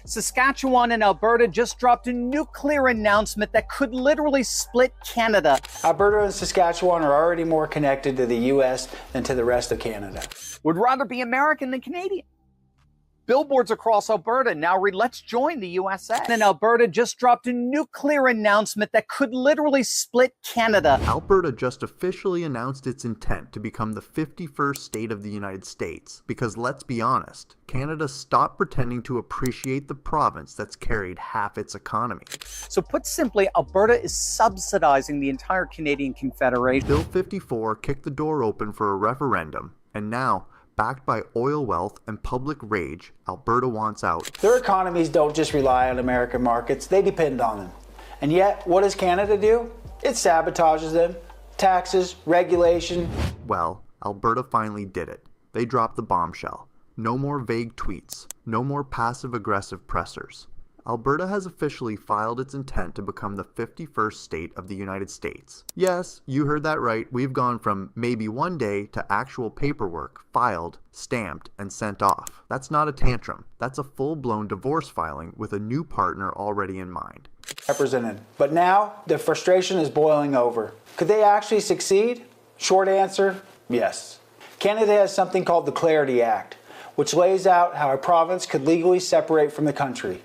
Saskatchewan and Alberta just dropped a nuclear announcement that could literally split Canada. Alberta and Saskatchewan are already more connected to the U.S. than to the rest of Canada. Would rather be American than Canadian. Billboards across Alberta now read, "Let's join the USA." And Alberta just dropped a nuclear announcement that could literally split Canada. Alberta just officially announced its intent to become the 51st state of the United States. Because let's be honest, Canada stopped pretending to appreciate the province that's carried half its economy. So put simply, Alberta is subsidizing the entire Canadian Confederation. Bill 54 kicked the door open for a referendum, and now, backed by oil wealth and public rage, Alberta wants out. Their economies don't just rely on American markets, they depend on them. And yet, what does Canada do? It sabotages them. Taxes, regulation. Well, Alberta finally did it. They dropped the bombshell. No more vague tweets. No more passive-aggressive pressers. Alberta has officially filed its intent to become the 51st state of the United States. Yes, you heard that right. We've gone from maybe one day to actual paperwork, filed, stamped, and sent off. That's not a tantrum. That's a full-blown divorce filing with a new partner already in mind. Represented. But now, the frustration is boiling over. Could they actually succeed? Short answer, yes. Canada has something called the Clarity Act, which lays out how a province could legally separate from the country.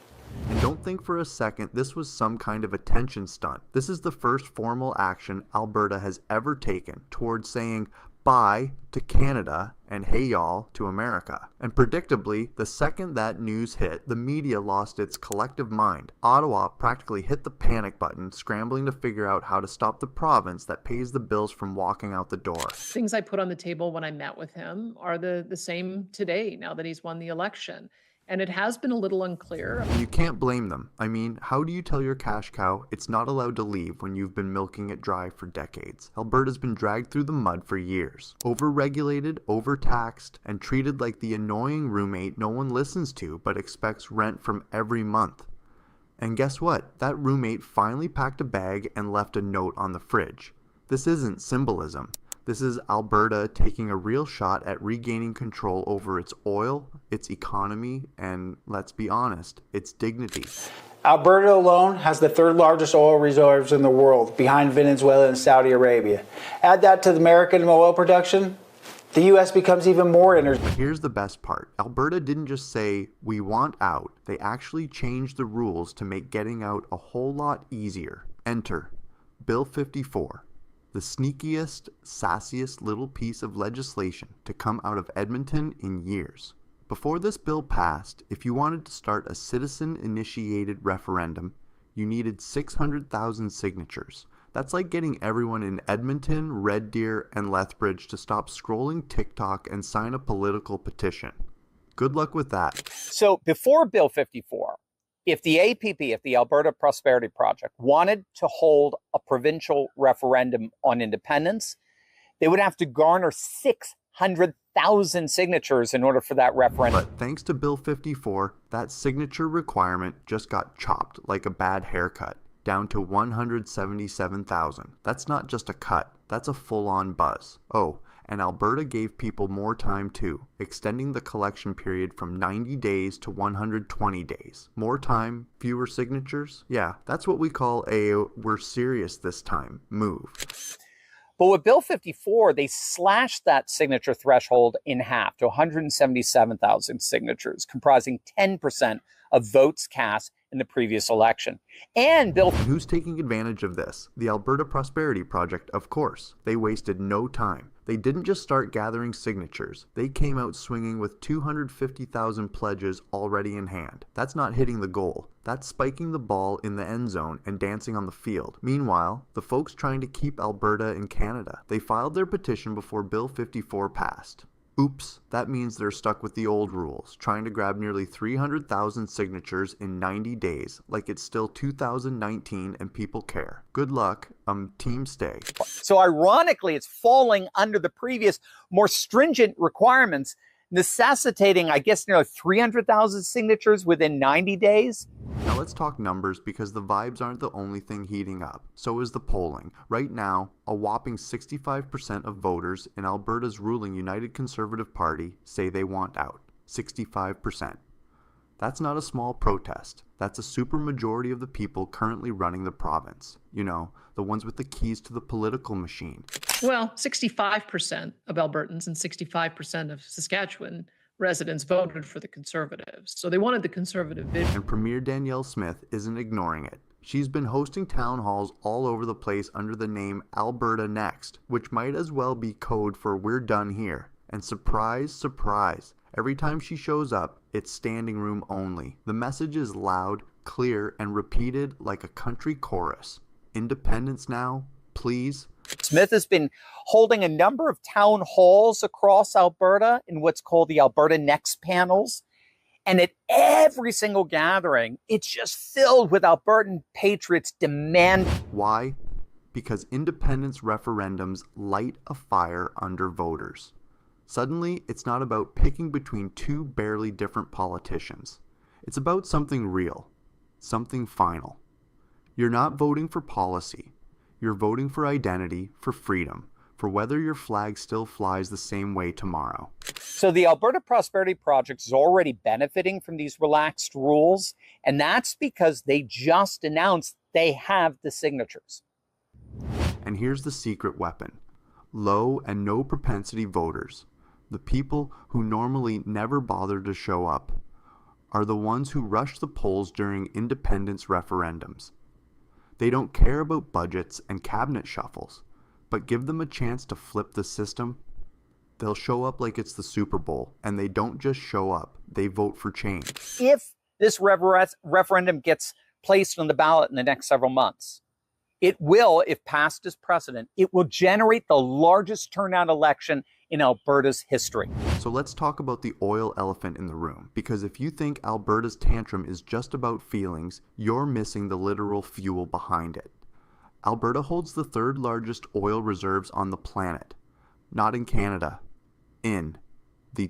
And don't think for a second this was some kind of attention stunt. This is the first formal action Alberta has ever taken towards saying bye to Canada and hey y'all to America. And predictably, the second that news hit, the media lost its collective mind. Ottawa practically hit the panic button, scrambling to figure out how to stop the province that pays the bills from walking out the door. Things I put on the table when I met with him are the same today, now that he's won the election. And it has been a little unclear. You can't blame them. I mean, how do you tell your cash cow it's not allowed to leave when you've been milking it dry for decades? Alberta's been dragged through the mud for years. Overregulated, overtaxed, and treated like the annoying roommate no one listens to but expects rent from every month. And guess what? That roommate finally packed a bag and left a note on the fridge. This isn't symbolism. This is Alberta taking a real shot at regaining control over its oil, its economy, and, let's be honest, its dignity. Alberta alone has the third largest oil reserves in the world, behind Venezuela and Saudi Arabia. Add that to the American oil production, the U.S. becomes even more interesting. But here's the best part. Alberta didn't just say, we want out. They actually changed the rules to make getting out a whole lot easier. Enter Bill 54. The sneakiest, sassiest little piece of legislation to come out of Edmonton in years. Before this bill passed, if you wanted to start a citizen-initiated referendum, you needed 600,000 signatures. That's like getting everyone in Edmonton, Red Deer, and Lethbridge to stop scrolling TikTok and sign a political petition. Good luck with that. So before Bill 54, if the APP, if the Alberta Prosperity Project, wanted to hold a provincial referendum on independence, they would have to garner 600,000 signatures in order for that referendum. But thanks to Bill 54, that signature requirement just got chopped like a bad haircut, down to 177,000. That's not just a cut, that's a full-on buzz. Oh, and Alberta gave people more time too, extending the collection period from 90 days to 120 days. More time, fewer signatures? Yeah, that's what we call a we're serious this time move. But with Bill 54, they slashed that signature threshold in half to 177,000 signatures, comprising 10% of votes cast in the previous election. And who's taking advantage of this? The Alberta Prosperity Project, of course. They wasted no time. They didn't just start gathering signatures. They came out swinging with 250,000 pledges already in hand. That's not hitting the goal. That's spiking the ball in the end zone and dancing on the field. Meanwhile, the folks trying to keep Alberta in Canada, they filed their petition before Bill 54 passed. Oops, that means they're stuck with the old rules, trying to grab nearly 300,000 signatures in 90 days, like it's still 2019 and people care. Good luck, team stay. So ironically, it's falling under the previous, more stringent requirements, necessitating, I guess, nearly 300,000 signatures within 90 days. Now let's talk numbers, because the vibes aren't the only thing heating up. So is the polling. Right now, a whopping 65% of voters in Alberta's ruling United Conservative Party say they want out. 65%. That's not a small protest. That's a supermajority of the people currently running the province. You know, the ones with the keys to the political machine. Well, 65% of Albertans and 65% of Saskatchewan residents voted for the Conservatives. So they wanted the Conservative vision. And Premier Danielle Smith isn't ignoring it. She's been hosting town halls all over the place under the name Alberta Next, which might as well be code for "we're done here." And surprise, surprise, every time she shows up, it's standing room only. The message is loud, clear, and repeated like a country chorus. Independence now, please. Smith has been holding a number of town halls across Alberta in what's called the Alberta Next panels. And at every single gathering, it's just filled with Albertan patriots demand. Why? Because independence referendums light a fire under voters. Suddenly, it's not about picking between two barely different politicians. It's about something real, something final. You're not voting for policy. You're voting for identity, for freedom, for whether your flag still flies the same way tomorrow. So the Alberta Prosperity Project is already benefiting from these relaxed rules, and that's because they just announced they have the signatures. And here's the secret weapon. Low and no propensity voters, the people who normally never bother to show up, are the ones who rush the polls during independence referendums. They don't care about budgets and cabinet shuffles, but give them a chance to flip the system. They'll show up like it's the Super Bowl, and they don't just show up, they vote for change. If this referendum gets placed on the ballot in the next several months, it will, if passed as precedent, it will generate the largest turnout election in Alberta's history. So let's talk about the oil elephant in the room, because if you think Alberta's tantrum is just about feelings, you're missing the literal fuel behind it. Alberta holds the third largest oil reserves on the planet, not in Canada, in the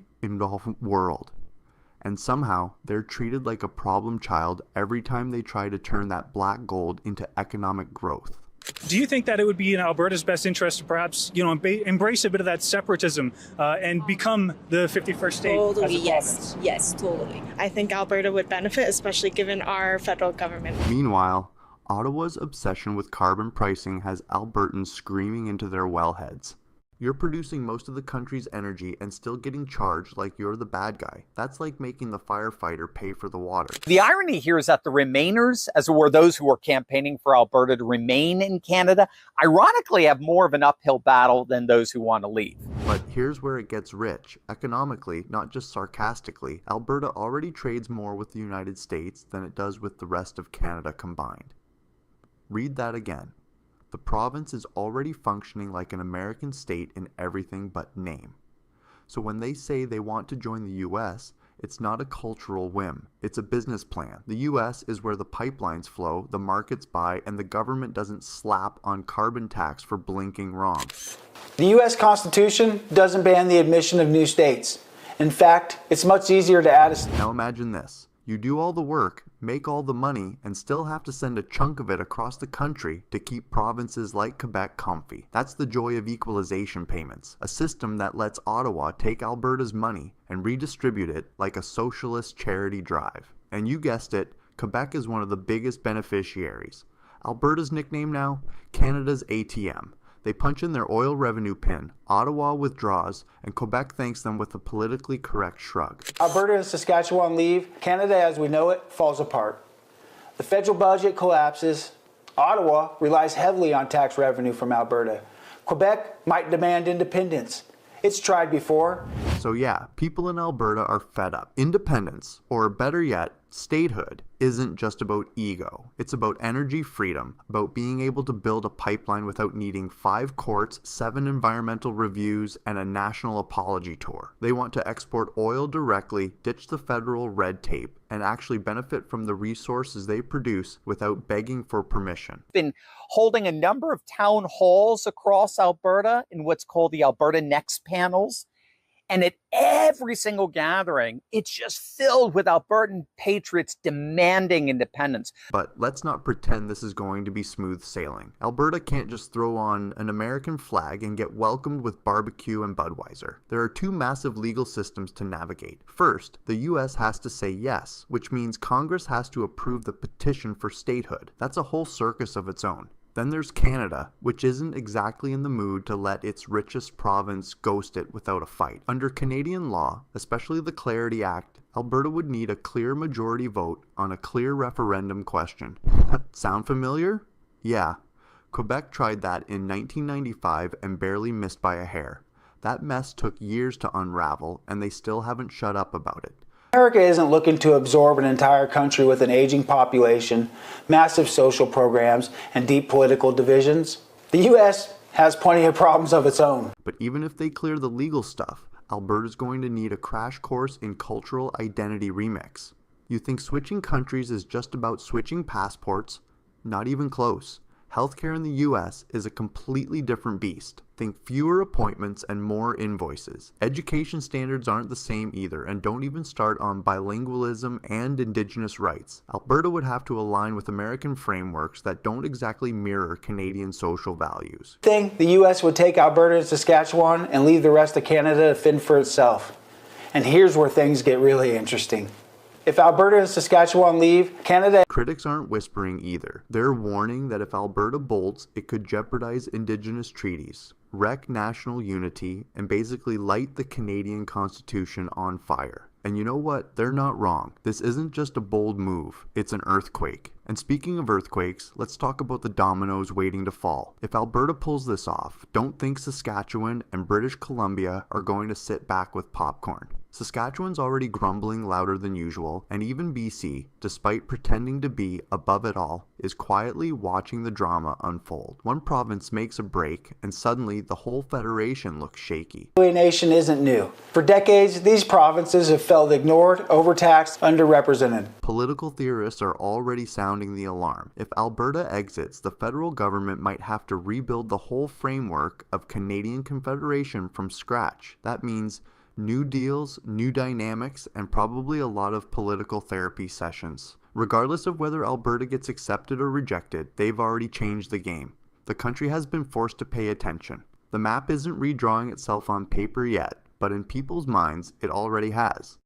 world. And somehow they're treated like a problem child every time they try to turn that black gold into economic growth. Do you think that it would be in Alberta's best interest to perhaps, embrace a bit of that separatism and become the 51st state Totally, as a yes. province? Yes, totally. I think Alberta would benefit, especially given our federal government. Meanwhile, Ottawa's obsession with carbon pricing has Albertans screaming into their wellheads. You're producing most of the country's energy and still getting charged like you're the bad guy. That's like making the firefighter pay for the water. The irony here is that the Remainers, as it were those who are campaigning for Alberta to remain in Canada, ironically have more of an uphill battle than those who want to leave. But here's where it gets rich. Economically, not just sarcastically, Alberta already trades more with the United States than it does with the rest of Canada combined. Read that again. The province is already functioning like an American state in everything but name. So when they say they want to join the US, it's not a cultural whim. It's a business plan. The US is where the pipelines flow, the markets buy, and the government doesn't slap on carbon tax for blinking wrong. The U.S. Constitution doesn't ban the admission of new states. In fact, it's much easier to add a... Now imagine this. You do all the work, make all the money, and still have to send a chunk of it across the country to keep provinces like Quebec comfy. That's the joy of equalization payments, a system that lets Ottawa take Alberta's money and redistribute it like a socialist charity drive. And you guessed it, Quebec is one of the biggest beneficiaries. Alberta's nickname now? Canada's ATM. They punch in their oil revenue pin, Ottawa withdraws, and Quebec thanks them with a politically correct shrug. Alberta and Saskatchewan leave, Canada as we know it falls apart. The federal budget collapses. Ottawa relies heavily on tax revenue from Alberta. Quebec might demand independence. It's tried before. So yeah, people in Alberta are fed up. Independence, or better yet, statehood, isn't just about ego. It's about energy freedom, about being able to build a pipeline without needing 5 courts, 7 environmental reviews, and a national apology tour. They want to export oil directly, ditch the federal red tape, and actually benefit from the resources they produce without begging for permission. Been holding a number of town halls across Alberta in what's called the Alberta Next panels. And at every single gathering, it's just filled with Albertan patriots demanding independence. But let's not pretend this is going to be smooth sailing. Alberta can't just throw on an American flag and get welcomed with barbecue and Budweiser. There are two massive legal systems to navigate. First, the US has to say yes, which means Congress has to approve the petition for statehood. That's a whole circus of its own. Then there's Canada, which isn't exactly in the mood to let its richest province ghost it without a fight. Under Canadian law, especially the Clarity Act, Alberta would need a clear majority vote on a clear referendum question. Sound familiar? Yeah. Quebec tried that in 1995 and barely missed by a hair. That mess took years to unravel, and they still haven't shut up about it. America isn't looking to absorb an entire country with an aging population, massive social programs, and deep political divisions. The U.S. has plenty of problems of its own. But even if they clear the legal stuff, Alberta's going to need a crash course in cultural identity remix. You think switching countries is just about switching passports? Not even close. Healthcare in the US is a completely different beast. Think fewer appointments and more invoices. Education standards aren't the same either, and don't even start on bilingualism and Indigenous rights. Alberta would have to align with American frameworks that don't exactly mirror Canadian social values. Think the US would take Alberta and Saskatchewan and leave the rest of Canada to fend for itself. And here's where things get really interesting. If Alberta and Saskatchewan leave, Canada... Critics aren't whispering either. They're warning that if Alberta bolts, it could jeopardize Indigenous treaties, wreck national unity, and basically light the Canadian Constitution on fire. And you know what? They're not wrong. This isn't just a bold move, it's an earthquake. And speaking of earthquakes, let's talk about the dominoes waiting to fall. If Alberta pulls this off, don't think Saskatchewan and British Columbia are going to sit back with popcorn. Saskatchewan's already grumbling louder than usual, and even BC, despite pretending to be above it all, is quietly watching the drama unfold. One province makes a break, and suddenly the whole federation looks shaky. Alienation isn't new. For decades, these provinces have felt ignored, overtaxed, underrepresented. Political theorists are already sounding the alarm. If Alberta exits, the federal government might have to rebuild the whole framework of Canadian Confederation from scratch. That means new deals, new dynamics, and probably a lot of political therapy sessions. Regardless of whether Alberta gets accepted or rejected, they've already changed the game. The country has been forced to pay attention. The map isn't redrawing itself on paper yet, but in people's minds, it already has.